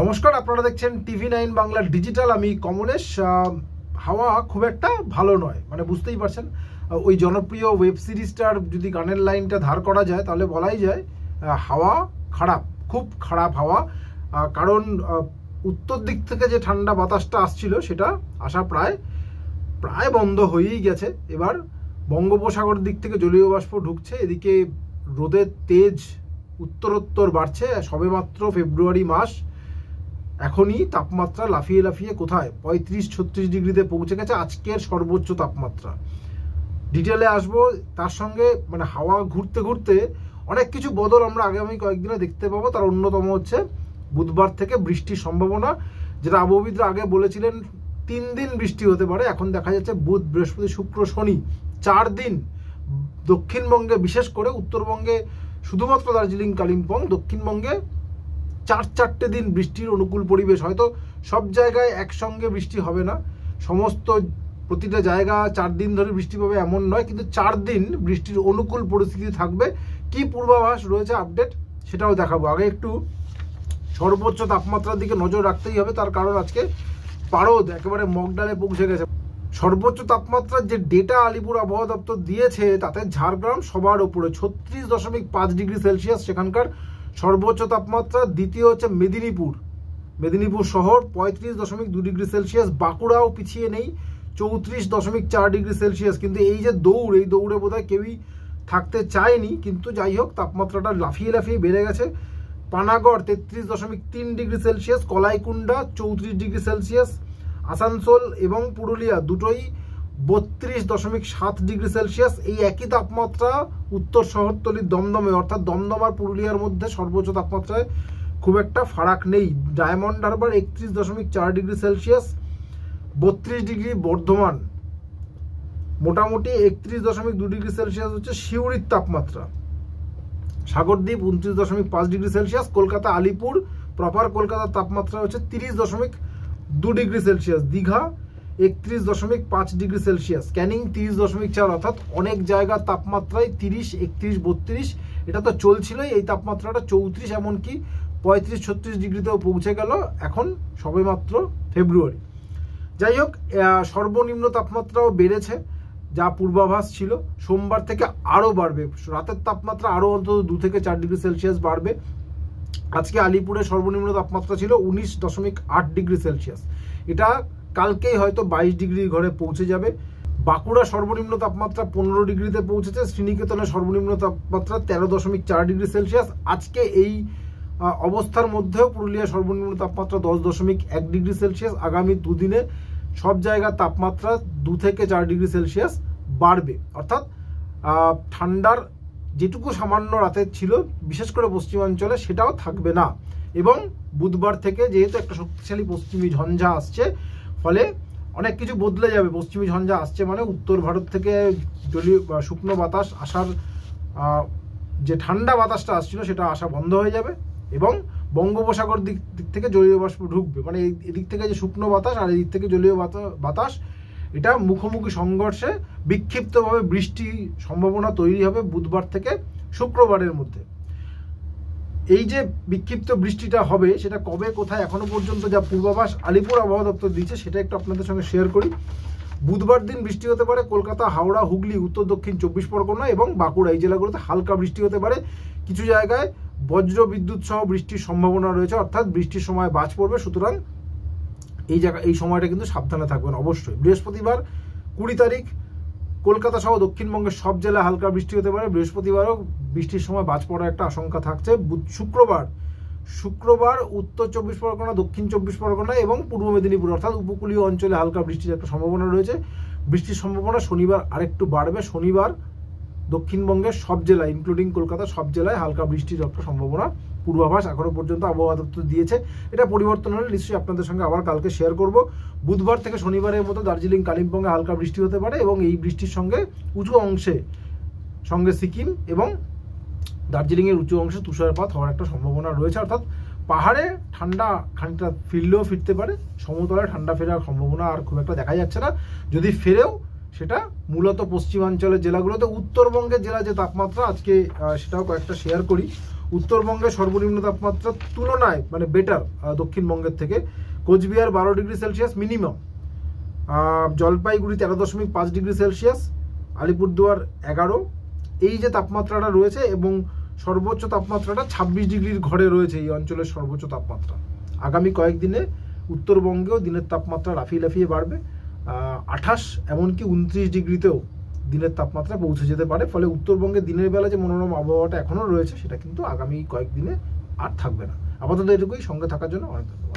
নমস্কার, আপনারা দেখছেন TV9 বাংলা ডিজিটাল। আমি কমলেশ। হাওয়া খুব একটা ভালো নয়, মানে বুঝতেই পারছেন। ওই জনপ্রিয় ওয়েব সিরিজটার যদি গানের লাইনটা ধার করা যায় তাহলে বলাই যায় হাওয়া খারাপ, খুব খারাপ হাওয়া। কারণ উত্তর দিক থেকে যে ঠান্ডা বাতাসটা আসছিল সেটা আসা প্রায় বন্ধ হয়েই গেছে। এবার বঙ্গোপসাগর দিক থেকে জলীয় বাষ্প ঢুকছে, এদিকে রোদের তেজ উত্তরোত্তর বাড়ছে। সবেমাত্র ফেব্রুয়ারি মাস, এখনই তাপমাত্রা লাফিয়ে লাফিয়ে কোথায় 35-36 ডিগ্রিতে পৌঁছে গেছে আজকের সর্বোচ্চ তাপমাত্রা। ডিটেলে আসবো, তার সঙ্গে মানে হাওয়া ঘুরতে ঘুরতে অনেক কিছু বদল আমরা আগামী কয়েকদিনে দেখতে পাবো। তার অন্যতম হচ্ছে বুধবার থেকে বৃষ্টির সম্ভাবনা, যেটা আবহাওয়াবিদরা আগে বলেছিলেন 3 দিন বৃষ্টি হতে পারে। এখন দেখা যাচ্ছে বুধ, বৃহস্পতি, শুক্র, শনি 4 দিন দক্ষিণবঙ্গে, বিশেষ করে উত্তরবঙ্গে শুধুমাত্র দার্জিলিং, কালিম্পং, দক্ষিণবঙ্গে 4 দিন বৃষ্টির অনুকূল পরিবেশ। হয়তো সব জায়গায় একসঙ্গে বৃষ্টি হবে না, সমস্ত প্রতিটা জায়গা 4 দিন ধরে বৃষ্টি পাবে এমন নয়, কিন্তু 4 দিন বৃষ্টির অনুকূল পরিস্থিতি থাকবে। কি পূর্বাভাস রয়েছে আপডেট সেটাও দেখাবো। আগে একটু সর্বোচ্চ তাপমাত্রার দিকে নজর রাখতেই হবে, তার কারণ আজকে পারদ একেবারে মগডালে পৌঁছে গেছে। সর্বোচ্চ তাপমাত্রার যে ডেটা আলিপুর আবহাওয়া দপ্তর দিয়েছে তাতে ঝাড়গ্রাম সবার উপরে 36.5 ডিগ্রি সেলসিয়াস সেখানকার সর্বোচ্চ তাপমাত্রা। দ্বিতীয় হচ্ছে মেদিনীপুর শহর 35.2 ডিগ্রি সেলসিয়াস। বাঁকুড়াও পিছিয়ে নেই, 34.4 ডিগ্রি সেলসিয়াস। কিন্তু এই যে এই দৌড়ে বোধহয় কেউই থাকতে চায়নি, কিন্তু যাই হোক তাপমাত্রাটা লাফিয়ে লাফিয়ে বেড়ে গেছে। Panagarh 33.3 degree Celsius, Kalaikunda 34 degree Celsius, Asansol এবং পুরুলিয়া দুটোই 32.7 ডিগ্রি সেলসিয়াস। এই একই তাপমাত্রা উত্তর শহরতলির দমদমে, অর্থাৎ দমদম আর পুরুলিয়ার মধ্যে সর্বোচ্চ তাপমাত্রায় খুব একটা ফারাক নেই। Diamond Harbour 31.4 degree Celsius, 32 degree Bardhaman, মোটামুটি 31.2 ডিগ্রি সেলসিয়াস হচ্ছে সিউড়ির তাপমাত্রা। Sagardwip 29.5 degree Celsius. Kolkata Alipore proper কলকাতার তাপমাত্রা হচ্ছে 30.2 degree Celsius. Digha 31.5 degree Celsius. Canning 30.4, অর্থাৎ অনেক জায়গার তাপমাত্রায় 30, 31, 32 এটা তো চলছিলই। এই তাপমাত্রাটা 34, এমনকি 35-36 ডিগ্রিতেও পৌঁছে গেল এখন সবেমাত্র ফেব্রুয়ারি। যাই হোক, সর্বনিম্ন তাপমাত্রাও বেড়েছে, যা পূর্বাভাস ছিল। সোমবার থেকে আরও বাড়বে, রাতের তাপমাত্রা আরও অন্তত 2 থেকে 4 ডিগ্রি সেলসিয়াস বাড়বে। আজকে আলিপুরে সর্বনিম্ন তাপমাত্রা ছিল 19.8 ডিগ্রি সেলসিয়াস, এটা কালকেই হয়তো 22 ডিগ্রির ঘরে পৌঁছে যাবে। বাঁকুড়া সর্বনিম্ন তাপমাত্রা 15 ডিগ্রিতে পৌঁছেছে। শ্রীনিকেতনের সর্বনিম্ন তাপমাত্রা 13.4 ডিগ্রি সেলসিয়াস। আজকে এই অবস্থার মধ্যেও পুরুলিয়া সর্বনিম্ন তাপমাত্রা 10.1 ডিগ্রি সেলসিয়াস। আগামী 2 দিনে সব জায়গার তাপমাত্রা 2 থেকে 4 ডিগ্রি সেলসিয়াস বাড়বে, অর্থাৎ ঠান্ডার যেটুকু সামান্য রাতে ছিল বিশেষ করে পশ্চিমাঞ্চলে সেটাও থাকবে না। এবং বুধবার থেকে যেহেতু একটা শক্তিশালী পশ্চিমী ঝঞ্ঝা আসছে, ফলে অনেক কিছু বদলে যাবে। পশ্চিমী ঝঞ্ঝা আসছে মানে উত্তর ভারত থেকে জলীয় শুকনো বাতাস আসার, যে ঠান্ডা বাতাসটা আসছিল সেটা আসা বন্ধ হয়ে যাবে এবং বঙ্গোপসাগর দিক থেকে জলীয় বাষ্প ঢুকবে। মানে এদিক থেকে যে শুকনো বাতাস আর এদিক থেকে জলীয় বাতাস, এটা মুখোমুখি সংঘর্ষে বিক্ষিপ্তভাবে বৃষ্টি সম্ভাবনা তৈরি হবে বুধবার থেকে শুক্রবারের মধ্যে। এই যে বিক্ষিপ্ত বৃষ্টিটা হবে সেটা কবে, কোথায়, এখনো পর্যন্ত যা পূর্বাভাস আলিপুর আবহাওয়া দপ্তর দিচ্ছে সেটা একটু আপনাদের সঙ্গে শেয়ার করি। বুধবার দিন বৃষ্টি হতে পারে কলকাতা, হাওড়া, হুগলি, উত্তর দক্ষিণ 24 পরগনা এবং বাঁকুড়া, এই জেলাগুলোতে হালকা বৃষ্টি হতে পারে। কিছু জায়গায় বজ্র বিদ্যুৎ সহ বৃষ্টির সম্ভাবনা রয়েছে, অর্থাৎ বৃষ্টির সময় বাজ পড়বে। সুতরাং এই সময়টা কিন্তু সাবধানে থাকবেন অবশ্যই। বৃহস্পতিবার 20 তারিখ কলকাতা সহ দক্ষিণবঙ্গের সব জেলায় হালকা বৃষ্টি হতে পারে। বৃহস্পতিবারও বৃষ্টির সময় বাজ পড়ার একটা আশঙ্কা থাকছে। শুক্রবার উত্তর 24 পরগনা, দক্ষিণ 24 পরগনা এবং পূর্ব মেদিনীপুর অর্থাৎ উপকূলীয় অঞ্চলে হালকা বৃষ্টির একটা সম্ভাবনা রয়েছে। বৃষ্টির সম্ভাবনা শনিবার আরেকটু বাড়বে। শনিবার দক্ষিণবঙ্গের সব জেলায় ইনক্লুডিং কলকাতা সব জেলায় হালকা বৃষ্টির একটা সম্ভাবনা পূর্বাভাস এখনো পর্যন্ত আবহাওয়া দপ্তর দিয়েছে। এটা পরিবর্তন হলে নিশ্চয়ই আপনাদের সঙ্গে আবার কালকে শেয়ার করব। বুধবার থেকে শনিবারের মতো দার্জিলিং, কালিম্পংয়ে হালকা বৃষ্টি হতে পারে এবং এই বৃষ্টির সঙ্গে উঁচু অংশে, সঙ্গে সিকিম এবং দার্জিলিংয়ের উঁচু অংশে তুষারপাত হওয়ার একটা সম্ভাবনা রয়েছে। অর্থাৎ পাহাড়ে ঠান্ডা খানিকটা ফিরতে পারে, সমতলে ঠান্ডা ফেরার সম্ভাবনা আর খুব একটা দেখা যাচ্ছে না। যদি ফেরেও সেটা মূলত পশ্চিমাঞ্চলের জেলাগুলোতে। উত্তরবঙ্গের জেলা যে তাপমাত্রা আজকে সেটাও কয়েকটা শেয়ার করি। উত্তরবঙ্গের সর্বনিম্ন তাপমাত্রার তুলনায় মানে বেটার দক্ষিণবঙ্গের থেকে। Coochbehar 12°C minimum, Jalpaiguri 13.5°C, Alipurduar 11। এই যে তাপমাত্রাটা রয়েছে এবং সর্বোচ্চ তাপমাত্রাটা 26° ঘরে রয়েছে এই অঞ্চলের সর্বোচ্চ তাপমাত্রা। আগামী কয়েকদিনে উত্তরবঙ্গেও দিনের তাপমাত্রা লাফিয়ে লাফিয়ে বাড়বে, 28 এমনকি 29°তেও দিনের তাপমাত্রা পৌঁছে যেতে পারে। ফলে উত্তরবঙ্গে দিনের বেলা যে মনোরম আবহাওয়াটা এখনও রয়েছে সেটা কিন্তু আগামী কয়েকদিনে আর থাকবে না। আপাতত এটুকুই, সঙ্গে থাকার জন্য অনেক ধন্যবাদ।